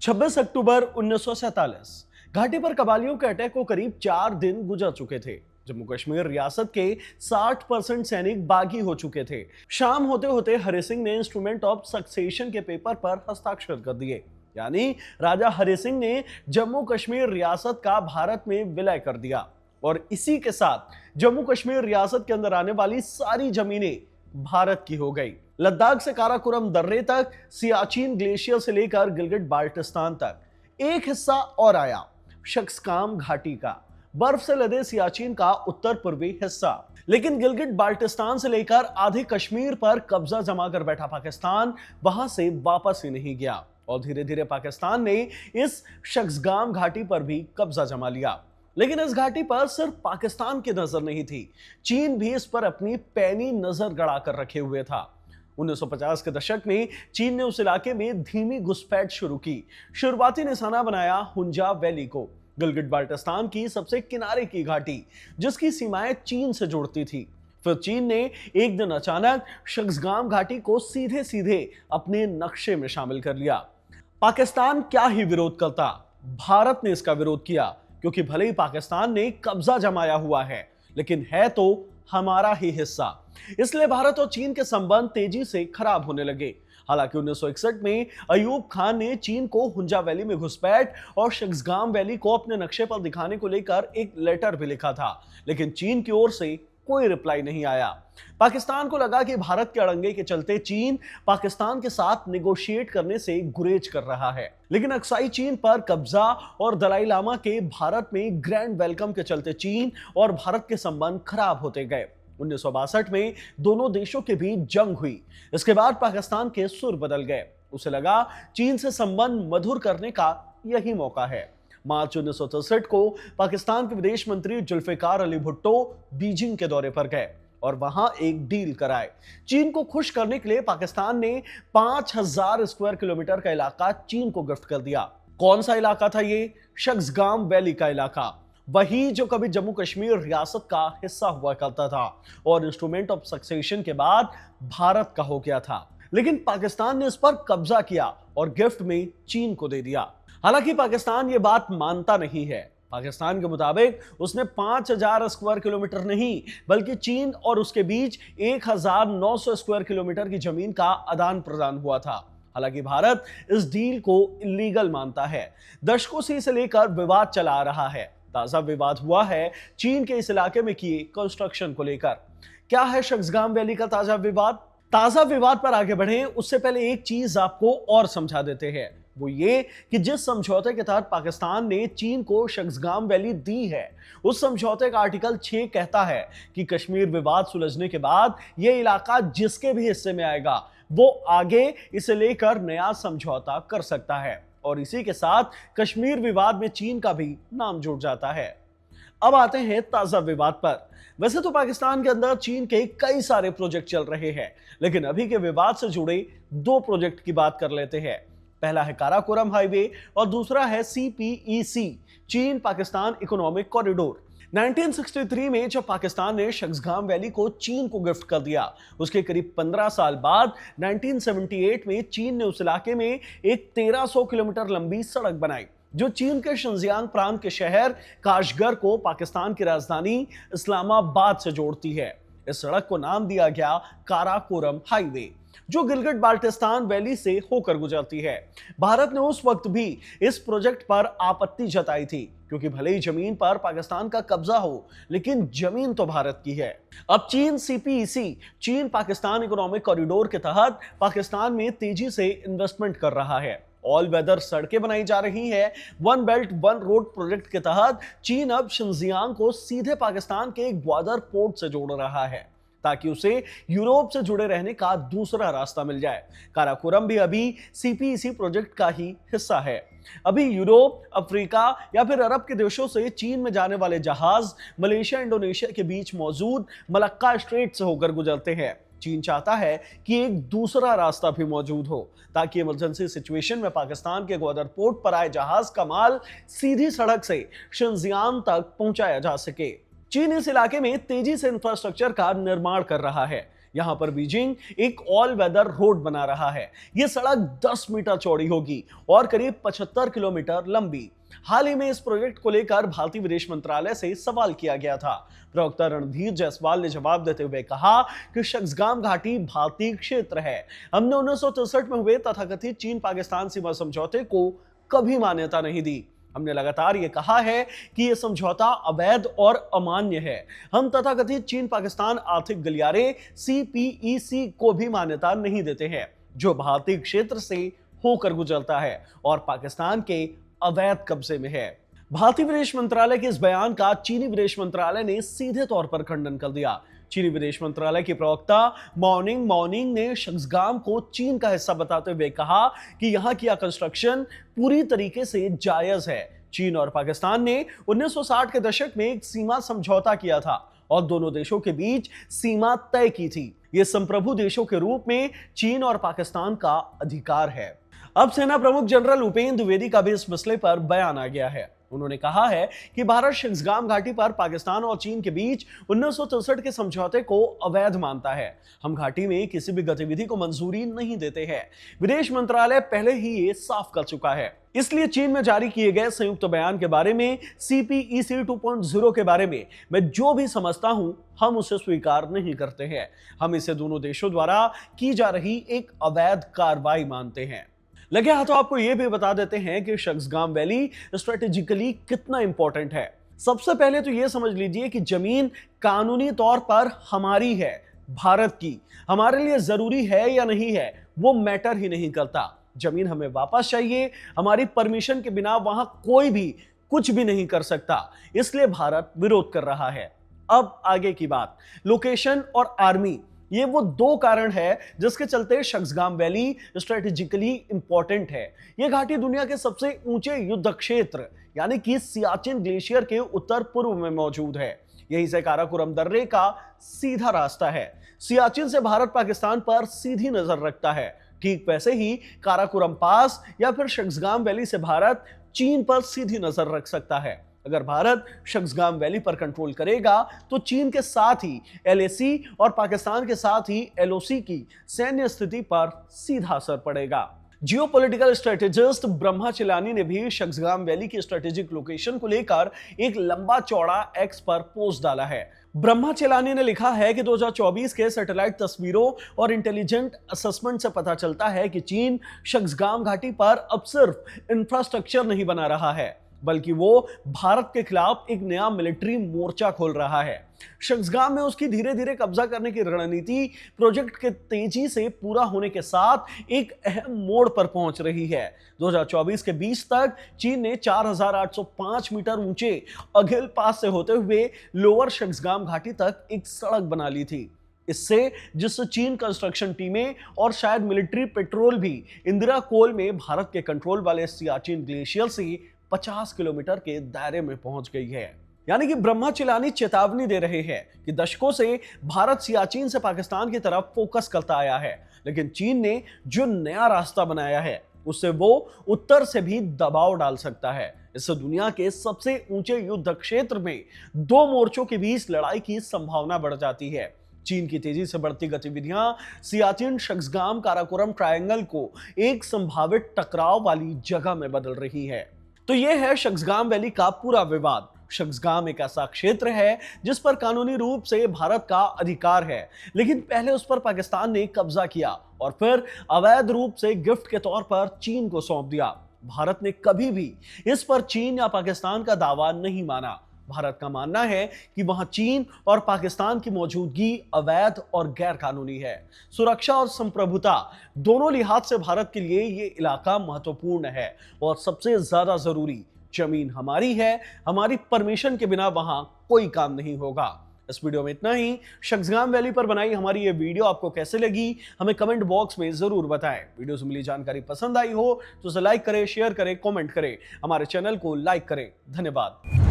26 अक्टूबर 1947 घाटी पर कबालियों के अटैक को करीब 4 दिन गुजर चुके थे। जम्मू कश्मीर रियासत के 60% सैनिक बागी हो चुके थे। शाम होते होते हरि सिंह ने इंस्ट्रूमेंट ऑफ सक्सेशन के पेपर पर हस्ताक्षर कर दिए, यानी राजा हरि सिंह ने जम्मू कश्मीर रियासत का भारत में विलय कर दिया। और इसी के साथ जम्मू कश्मीर रियासत के अंदर आने वाली सारी जमीनें भारत की हो गई। लद्दाख से काराकोरम दर्रे तक, सियाचिन ग्लेशियर से लेकर गिलगिट बाल्टिस्तान तक एक हिस्सा और आया, शक्सकाम घाटी का, बर्फ से लदे सियाचिन का उत्तर पूर्वी हिस्सा। लेकिन गिलगिट बाल्टिस्तान से लेकर आधे कश्मीर पर कब्जा जमा कर बैठा पाकिस्तान वहां से वापस ही नहीं गया और धीरे धीरे पाकिस्तान ने इस शक्सगाम घाटी पर भी कब्जा जमा लिया। लेकिन इस घाटी पर सिर्फ पाकिस्तान की नजर नहीं थी, चीन भी इस पर अपनी पैनी नजर गड़ाकर रखे हुए था। 1950 के दशक में चीन ने उस इलाके में धीमी घुसपैठ शुरू की। शुरुआती निशाना बनाया हुंजा वैली को, गिलगिट बाल्टिस्तान की सबसे किनारे की घाटी जिसकी सीमाएं चीन से जुड़ती थी। फिर चीन ने एक दिन अचानक शक्सगाम घाटी को सीधे सीधे अपने नक्शे में शामिल कर लिया। पाकिस्तान क्या ही विरोध करता, भारत ने इसका विरोध किया, क्योंकि भले ही पाकिस्तान ने कब्जा जमाया हुआ है, लेकिन है तो हमारा ही हिस्सा। इसलिए भारत और चीन के संबंध तेजी से खराब होने लगे। हालांकि 1961 में अयूब खान ने चीन को हुंजा वैली में घुसपैठ और शक्सगाम वैली को अपने नक्शे पर दिखाने को लेकर एक लेटर भी लिखा था, लेकिन चीन की ओर से कोई रिप्लाई नहीं आया। पाकिस्तान को लगा कि भारत के अड़ंगे के चलते चीन पाकिस्तान के साथ नेगोशिएट करने से गुरेज कर रहा है। लेकिन अक्साई चीन पर कब्जा और दलाई लामा के भारत में ग्रैंड वेलकम के चलते चीन और भारत के संबंध खराब होते गए। 1962 में दोनों देशों के बीच जंग हुई। इसके बाद पाकिस्तान के सुर बदल गए। उसे लगा चीन से संबंध मधुर करने का यही मौका है। मार्च 1963 को पाकिस्तान के विदेश मंत्री जुल्फिकार अली भुट्टो बीजिंग के दौरे पर गए और वहां एक डील कराए। चीन को खुश करने के लिए पाकिस्तान ने 5000 स्क्वायर किलोमीटर का इलाका चीन को गिफ्ट कर दिया। कौन सा इलाका था ये? शक्सगाम वैली का इलाका, वही जो कभी जम्मू कश्मीर रियासत का हिस्सा हुआ करता था और इंस्ट्रूमेंट ऑफ सक्सेशन के बाद भारत का हो गया था। लेकिन पाकिस्तान ने इस पर कब्जा किया और गिफ्ट में चीन को दे दिया। हालांकि पाकिस्तान ये बात मानता नहीं है। पाकिस्तान के मुताबिक उसने 5000 स्क्वायर किलोमीटर नहीं, बल्कि चीन और उसके बीच 1900 स्क्वायर किलोमीटर की जमीन का आदान प्रदान हुआ था। हालांकि भारत इस डील को इलीगल मानता है। दशकों से इसे लेकर विवाद चला आ रहा है। ताजा विवाद हुआ है चीन के इस इलाके में किए कंस्ट्रक्शन को लेकर। क्या है शक्सगाम वैली का ताजा विवाद? ताजा विवाद पर आगे बढ़े उससे पहले एक चीज आपको और समझा देते हैं, वो ये कि जिस समझौते के तहत पाकिस्तान ने चीन को शक्सगाम वैली दी है, उस समझौते का आर्टिकल 6 कहता है कि कश्मीर विवाद सुलझने के बाद यह इलाका जिसके भी हिस्से में आएगा वो आगे इसे लेकर नया समझौता कर सकता है और इसी के साथ कश्मीर विवाद में चीन का भी नाम जुड़ जाता है। अब आते हैं ताजा विवाद पर। वैसे तो पाकिस्तान के अंदर चीन के कई सारे प्रोजेक्ट चल रहे हैं, लेकिन अभी के विवाद से जुड़े 2 प्रोजेक्ट की बात कर लेते हैं। पहला है काराकोरम हाईवे और दूसरा है CPEC, चीन पाकिस्तान इकोनॉमिक कॉरिडोर। 1963 में जब पाकिस्तान ने शक्सगाम वैली को चीन को गिफ्ट कर दिया, उसके करीब 15 साल बाद 1978 में चीन ने उस इलाके में एक 1300 किलोमीटर लंबी सड़क बनाई जो चीन के शिनजियांग प्रांत के शहर काशगर को पाकिस्तान की राजधानी इस्लामाबाद से जोड़ती है। इस सड़क को नाम दिया गया काराकोरम हाईवे, जो गिलगिट बाल्टिस्तान वैली से होकर गुजरती है। भारत ने उस वक्त भी इस प्रोजेक्ट पर आपत्ति जताई थी, क्योंकि भले ही जमीन पर पाकिस्तान का कब्जा हो, लेकिन जमीन तो भारत की है। अब चीन CPEC, चीन पाकिस्तान इकोनॉमिक कॉरिडोर के तहत पाकिस्तान में तेजी से इन्वेस्टमेंट कर रहा है। ऑल वेदर सड़कें बनाई जा रही है। One belt one road project के तहत चीन अब शिनजियांग को सीधे पाकिस्तान के ग्वादर पोर्ट से जोड़ रहा है ताकि उसे यूरोप से जुड़े रहने का दूसरा रास्ता मिल जाए। काराकोरम भी अभी CPEC प्रोजेक्ट का ही हिस्सा है। अभी यूरोप, अफ्रीका या फिर अरब के देशों से चीन में जाने वाले जहाज मलेशिया, इंडोनेशिया के बीच मौजूद मलक्का स्ट्रेट से होकर गुजरते हैं। चीन चाहता है कि एक दूसरा रास्ता भी मौजूद हो ताकि इमरजेंसी सिचुएशन में पाकिस्तान के ग्वादर पोर्ट पर आए जहाज का माल सीधी सड़क से शिनजियांग तक पहुंचाया जा सके। चीन इस इलाके में तेजी से इंफ्रास्ट्रक्चर का निर्माण कर रहा है। यहां पर बीजिंग एक ऑल वेदर रोड बना रहा है। यह सड़क 10 मीटर चौड़ी होगी और करीब 75 किलोमीटर लंबी। हाल ही में इस प्रोजेक्ट को लेकर भारतीय विदेश मंत्रालय से सवाल किया गया था। प्रवक्ता रणधीर जायसवाल ने जवाब देते हुए कहा कि शक्सगाम घाटी भारतीय क्षेत्र है। हमने 1963 में हुए तथाकथित चीन पाकिस्तान सीमा समझौते को कभी मान्यता नहीं दी। हमने लगातार ये कहा है कि यह समझौता अवैध और अमान्य है। हम तथाकथित चीन पाकिस्तान आर्थिक गलियारे CPEC को भी मान्यता नहीं देते हैं, जो भारतीय क्षेत्र से होकर गुजरता है और पाकिस्तान के अवैध कब्जे में है। भारतीय विदेश मंत्रालय के इस बयान का चीनी विदेश मंत्रालय ने सीधे तौर पर खंडन कर दिया। चीनी विदेश मंत्रालय के प्रवक्ता मॉर्निंग ने शक्सगाम को चीन का हिस्सा बताते हुए कहा कि यहां किया कंस्ट्रक्शन पूरी तरीके से जायज है। चीन और पाकिस्तान ने 1960 के दशक में एक सीमा समझौता किया था और दोनों देशों के बीच सीमा तय की थी। ये संप्रभु देशों के रूप में चीन और पाकिस्तान का अधिकार है। अब सेना प्रमुख जनरल उपेंद्र द्विवेदी का भी इस मसले पर बयान आ गया है। उन्होंने कहा है कि भारत शक्सगाम घाटी पर पाकिस्तान और चीन के बीच 1963 के समझौते को अवैध मानता है। हम घाटी में किसी भी गतिविधि को मंजूरी नहीं देते हैं। विदेश मंत्रालय पहले ही ये साफ कर चुका है। इसलिए चीन में जारी किए गए संयुक्त बयान के बारे में CPEC 2.0 के बारे में मैं जो भी समझता हूं, हम उसे स्वीकार नहीं करते हैं। हम इसे दोनों देशों द्वारा की जा रही एक अवैध कार्रवाई मानते हैं। लगे हाथों आपको यह भी बता देते हैं कि शक्सगाम वैली स्ट्रेटेजिकली कितना इंपॉर्टेंट है। सबसे पहले तो यह समझ लीजिए कि जमीन कानूनी तौर पर हमारी है, भारत की। हमारे लिए जरूरी है या नहीं है वो मैटर ही नहीं करता। जमीन हमें वापस चाहिए। हमारी परमिशन के बिना वहां कोई भी कुछ भी नहीं कर सकता, इसलिए भारत विरोध कर रहा है। अब आगे की बात, लोकेशन और आर्मी, ये वो दो कारण है जिसके चलते शक्सगाम वैली स्ट्रेटेजिकली इंपॉर्टेंट है। यह घाटी दुनिया के सबसे ऊंचे युद्ध क्षेत्र यानी कि सियाचिन ग्लेशियर के उत्तर पूर्व में मौजूद है। यहीं से काराकोरम दर्रे का सीधा रास्ता है। सियाचिन से भारत पाकिस्तान पर सीधी नजर रखता है। ठीक वैसे ही काराकोरम पास या फिर शक्सगाम वैली से भारत चीन पर सीधी नजर रख सकता है। अगर भारत शक्सगाम वैली पर कंट्रोल करेगा तो चीन के साथ ही LAC और पाकिस्तान के साथ ही LOC की सैन्य स्थिति पर सीधा असर पड़ेगा। जियोपॉलिटिकल स्ट्रेटेजिस्ट ब्रह्माचिलानी ने भी शक्सगाम वैली की स्ट्रेटेजिक लोकेशन को लेकर एक लंबा चौड़ा एक्स पर पोस्ट डाला है। ब्रह्माचिलानी ने लिखा है कि 2024 के सैटेलाइट तस्वीरों और इंटेलिजेंट असेसमेंट से पता चलता है कि चीन शक्सगाम घाटी पर अब सिर्फ इंफ्रास्ट्रक्चर नहीं बना रहा है, बल्कि वो भारत के खिलाफ एक नया मिलिट्री मोर्चा खोल रहा है। शक्सगाम में उसकी धीरे धीरे कब्जा करने की रणनीति प्रोजेक्ट के तेजी से पूरा होने के साथ एक अहम मोड़ पर पहुंच रही है। 2024 के 20 तक चीन ने 4805 मीटर ऊंचे अघिल पास से होते हुए लोअर शक्सगाम घाटी तक एक सड़क बना ली थी। जिससे चीन कंस्ट्रक्शन टीमें और शायद मिलिट्री पेट्रोल भी इंदिरा कोल में भारत के कंट्रोल वाले सियाचिन ग्लेशियर से 50 किलोमीटर के दायरे में पहुंच गई है। यानी कि ब्रह्माचिलानी चेतावनी दे रहे हैं कि दशकों से भारत सियाचिन से पाकिस्तान की तरफ फोकस करता आया है, लेकिन चीन ने जो नया रास्ता बनाया है उससे वो उत्तर से भी दबाव डाल सकता है। इससे दुनिया के सबसे ऊंचे युद्ध क्षेत्र में दो मोर्चों के बीच लड़ाई की संभावना बढ़ जाती है। चीन की तेजी से बढ़ती गतिविधियां सियाचिन शक्सगाम काराकोरम ट्रायंगल को एक संभावित टकराव वाली जगह में बदल रही है। तो यह है शक्सगाम वैली का पूरा विवाद। शक्सगाम एक ऐसा क्षेत्र है जिस पर कानूनी रूप से भारत का अधिकार है, लेकिन पहले उस पर पाकिस्तान ने कब्जा किया और फिर अवैध रूप से गिफ्ट के तौर पर चीन को सौंप दिया। भारत ने कभी भी इस पर चीन या पाकिस्तान का दावा नहीं माना। भारत का मानना है कि वहां चीन और पाकिस्तान की मौजूदगी अवैध और गैर कानूनी है। सुरक्षा और संप्रभुता दोनों लिहाज से भारत के लिए ये इलाका महत्वपूर्ण है और सबसे ज्यादा जरूरी, जमीन हमारी है। हमारी परमिशन के बिना वहां कोई काम नहीं होगा। इस वीडियो में इतना ही। शक्सगाम वैली पर बनाई हमारी ये वीडियो आपको कैसे लगी हमें कमेंट बॉक्स में जरूर बताएं। वीडियो से मिली जानकारी पसंद आई हो तो उसे लाइक करें, शेयर करें, कमेंट करें, हमारे चैनल को लाइक करें। धन्यवाद।